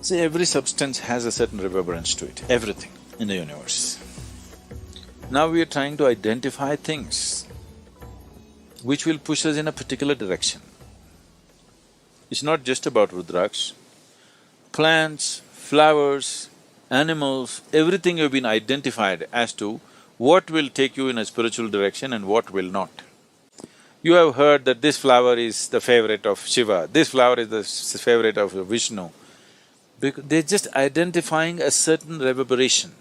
See, every substance has a certain reverberance to it, everything in the universe. Now we are trying to identify things which will push us in a particular direction. It's not just about Rudraksha. Plants, flowers, animals, everything have been identified as to what will take you in a spiritual direction and what will not. You have heard that this flower is the favorite of Shiva, this flower is the favorite of Vishnu. Because they're just identifying a certain reverberation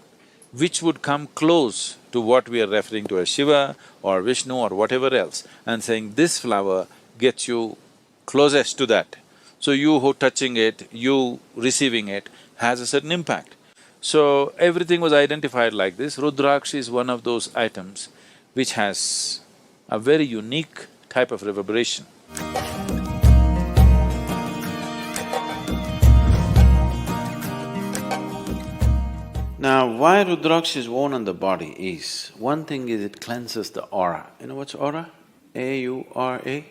which would come close to what we are referring to as Shiva or Vishnu or whatever else, and saying this flower gets you closest to that. So you who touching it, you receiving it has a certain impact. So everything was identified like this. Rudraksha is one of those items which has a very unique type of reverberation. Now, why Rudraksha is worn on the body is, one thing is it cleanses the aura. You know what's aura? A-U-R-A?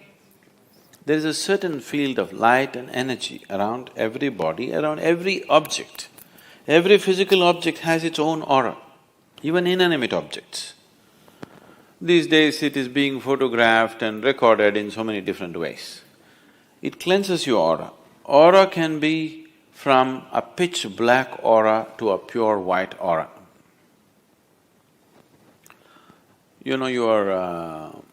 There is a certain field of light and energy around every body, around every object. Every physical object has its own aura, even inanimate objects. These days it is being photographed and recorded in so many different ways. It cleanses your aura. Aura can be from a pitch black aura to a pure white aura. You know,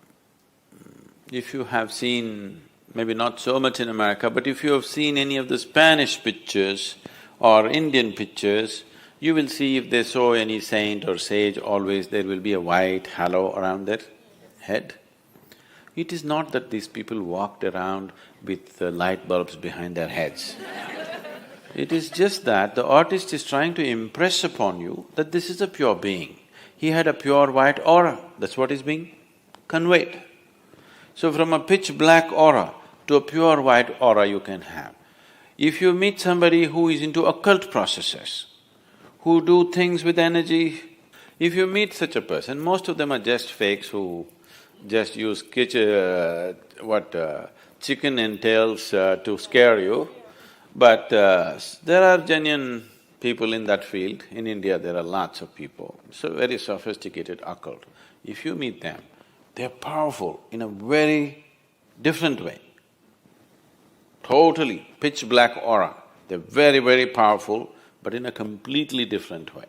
if you have seen, maybe not so much in America, but if you have seen any of the Spanish pictures or Indian pictures, you will see if they show any saint or sage, always there will be a white halo around their head. It is not that these people walked around with light bulbs behind their heads. It is just that the artist is trying to impress upon you that this is a pure being. He had a pure white aura, that's what is being conveyed. So from a pitch black aura to a pure white aura you can have. If you meet somebody who is into occult processes, who do things with energy, if you meet such a person, most of them are just fakes who just use chicken entails to scare you. But there are genuine people in that field. In India, there are lots of people. It's a very sophisticated occult. If you meet them, they're powerful in a very different way. Totally pitch black aura. They're very, very powerful, but in a completely different way.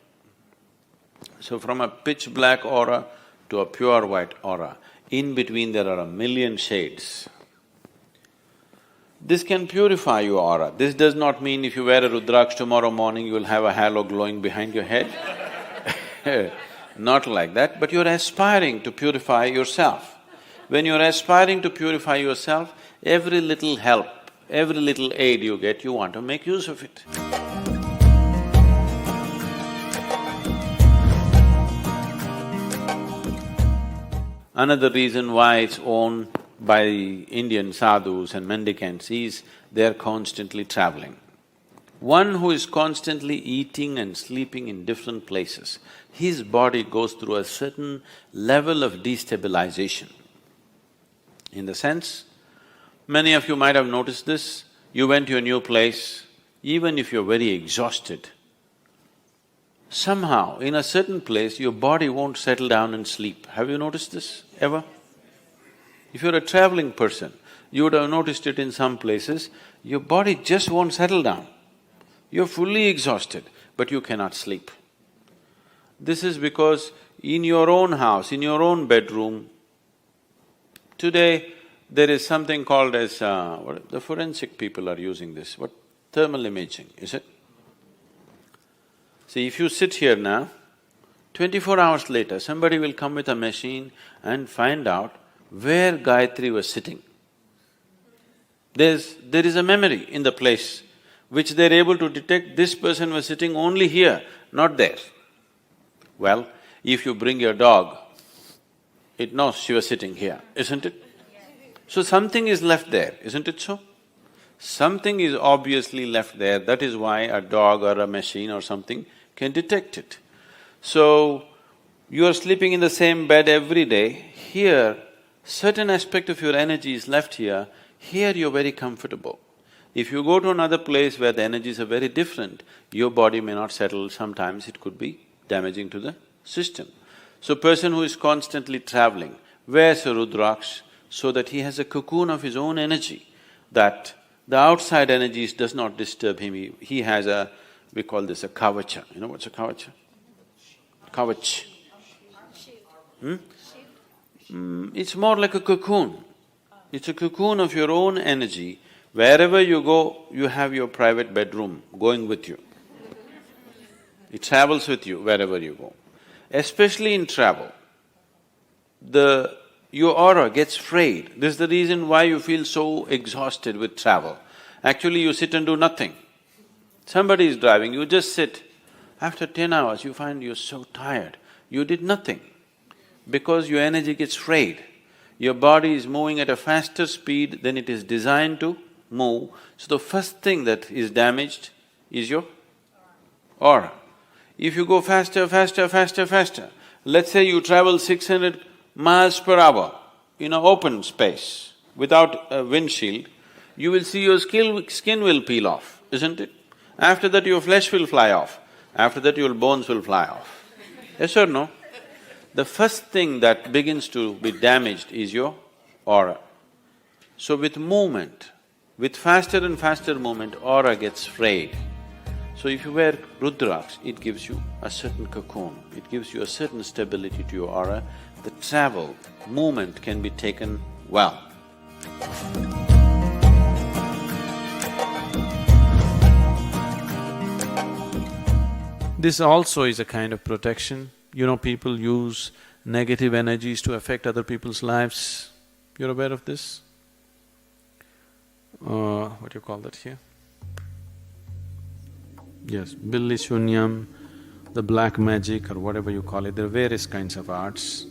So from a pitch black aura to a pure white aura, in between there are a million shades. This can purify your aura. This does not mean if you wear a Rudraksha tomorrow morning, you will have a halo glowing behind your head. Not like that, but you're aspiring to purify yourself. When you're aspiring to purify yourself, every little help, every little aid you get, you want to make use of it. Another reason why it's worn by Indian sadhus and mendicants is they're constantly traveling. One who is constantly eating and sleeping in different places, his body goes through a certain level of destabilization. In the sense, many of you might have noticed this, you went to a new place, even if you're very exhausted, somehow in a certain place your body won't settle down and sleep. Have you noticed this ever? If you're a traveling person, you would have noticed it in some places, your body just won't settle down. You're fully exhausted, but you cannot sleep. This is because in your own house, in your own bedroom, today there is something called as… the forensic people are using this, what? Thermal imaging, is it? See, if you sit here now, 24 hours later, somebody will come with a machine and find out where Gayatri was sitting. There is a memory in the place which they're able to detect this person was sitting only here, not there. Well, if you bring your dog, it knows she was sitting here, isn't it? So something is left there, isn't it so? Something is obviously left there, that is why a dog or a machine or something can detect it. So, you are sleeping in the same bed every day, here certain aspect of your energy is left here, here you're very comfortable. If you go to another place where the energies are very different, your body may not settle, sometimes it could be damaging to the system. So person who is constantly traveling wears a Rudraksha so that he has a cocoon of his own energy, that the outside energies does not disturb him. He has a… we call this a kavacha. You know what's a kavacha? Kavach. It's more like a cocoon. It's a cocoon of your own energy. Wherever you go, you have your private bedroom going with you. It travels with you wherever you go. Especially in travel, your aura gets frayed. This is the reason why you feel so exhausted with travel. Actually, you sit and do nothing. Somebody is driving, you just sit. After 10 hours, you find you're so tired. You did nothing because your energy gets frayed. Your body is moving at a faster speed than it is designed to move. So the first thing that is damaged is your aura. If you go faster, let's say you travel 600 miles per hour in an open space without a windshield, you will see your skin will peel off, isn't it? After that your flesh will fly off, after that your bones will fly off. Yes or no? The first thing that begins to be damaged is your aura. So with movement, with faster and faster movement, aura gets frayed. So if you wear Rudraksha, it gives you a certain cocoon, it gives you a certain stability to your aura. The travel, movement can be taken well. This also is a kind of protection. You know, people use negative energies to affect other people's lives. You're aware of this? What do you call that here? Yes, Billi Shunyam, the black magic or whatever you call it, there are various kinds of arts.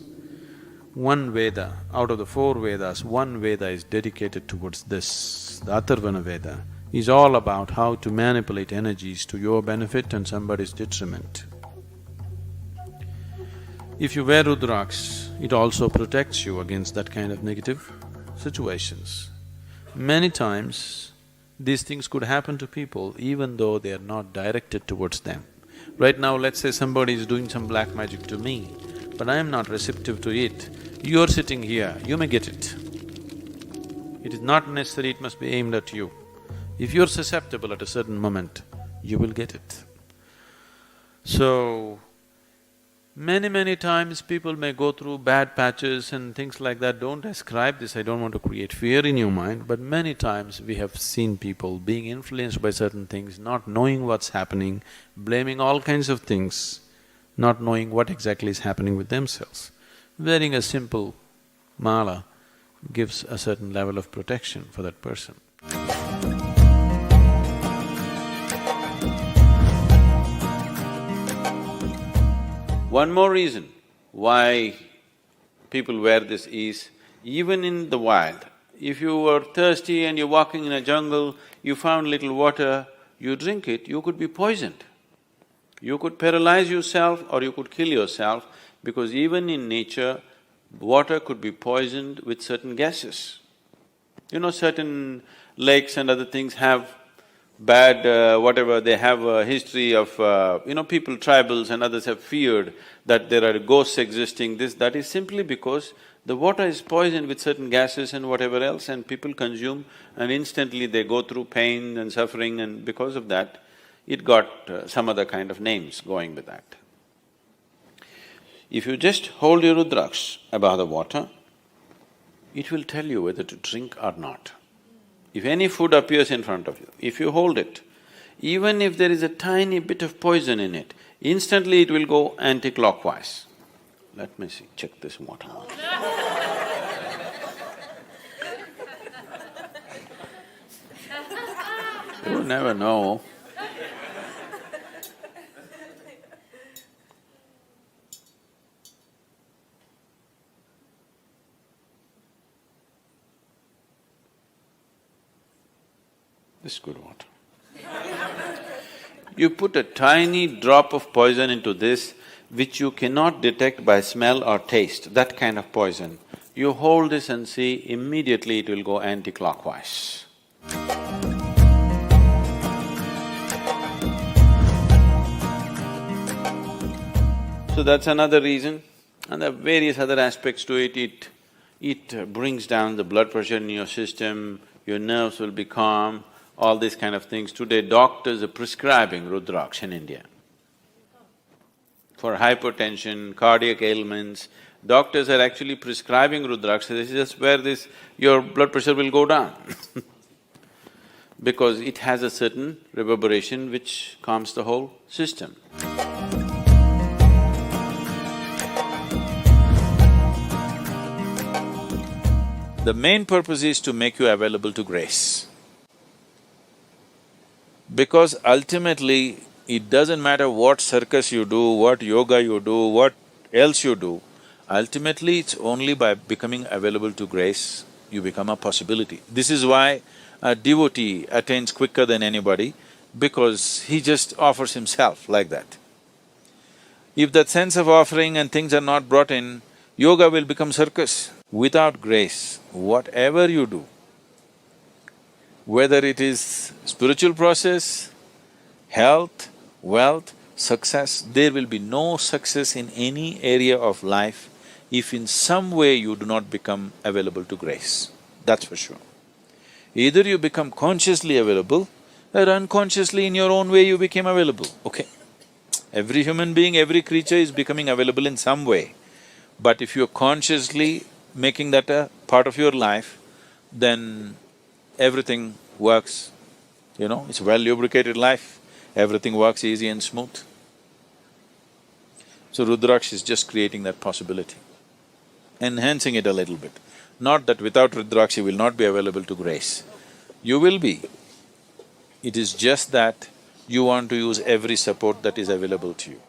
One Veda, out of the 4 Vedas, one Veda is dedicated towards this. The Atharvana Veda is all about how to manipulate energies to your benefit and somebody's detriment. If you wear Rudraksha, it also protects you against that kind of negative situations. Many times, these things could happen to people even though they are not directed towards them. Right now, let's say somebody is doing some black magic to me, but I am not receptive to it. You're sitting here, you may get it. It is not necessary it must be aimed at you. If you're susceptible at a certain moment, you will get it. So, many times people may go through bad patches and things like that. Don't ascribe this, I don't want to create fear in your mind, but many times we have seen people being influenced by certain things, not knowing what's happening, blaming all kinds of things, not knowing what exactly is happening with themselves. Wearing a simple mala gives a certain level of protection for that person. One more reason why people wear this is, even in the wild, if you were thirsty and you're walking in a jungle, you found little water, you drink it, you could be poisoned. You could paralyze yourself or you could kill yourself, because even in nature, water could be poisoned with certain gases. You know, certain lakes and other things have bad whatever, they have a history of people, tribals and others have feared that there are ghosts existing, that is simply because the water is poisoned with certain gases and whatever else, and people consume and instantly they go through pain and suffering, and because of that, it got some other kind of names going with that. If you just hold your Rudraksha above the water, it will tell you whether to drink or not. If any food appears in front of you, if you hold it, even if there is a tiny bit of poison in it, instantly it will go anti-clockwise. Let me see, check this water. You never know. This is good water. You put a tiny drop of poison into this, which you cannot detect by smell or taste, that kind of poison. You hold this and see, immediately it will go anti-clockwise. So that's another reason. And there are various other aspects to it. It brings down the blood pressure in your system, your nerves will be calm, all these kind of things. Today doctors are prescribing Rudraksha in India. For hypertension, cardiac ailments, doctors are actually prescribing Rudraksha. This is just where your blood pressure will go down because it has a certain reverberation which calms the whole system. The main purpose is to make you available to grace. Because ultimately, it doesn't matter what circus you do, what yoga you do, what else you do, ultimately it's only by becoming available to grace, you become a possibility. This is why a devotee attains quicker than anybody, because he just offers himself like that. If that sense of offering and things are not brought in, yoga will become circus. Without grace, whatever you do, whether it is spiritual process, health, wealth, success, there will be no success in any area of life if in some way you do not become available to grace, that's for sure. Either you become consciously available or unconsciously in your own way you became available, okay? Every human being, every creature is becoming available in some way. But if you're consciously making that a part of your life, then everything works, it's a well-lubricated life, everything works easy and smooth. So Rudraksha is just creating that possibility, enhancing it a little bit. Not that without Rudraksha you will not be available to grace, you will be. It is just that you want to use every support that is available to you.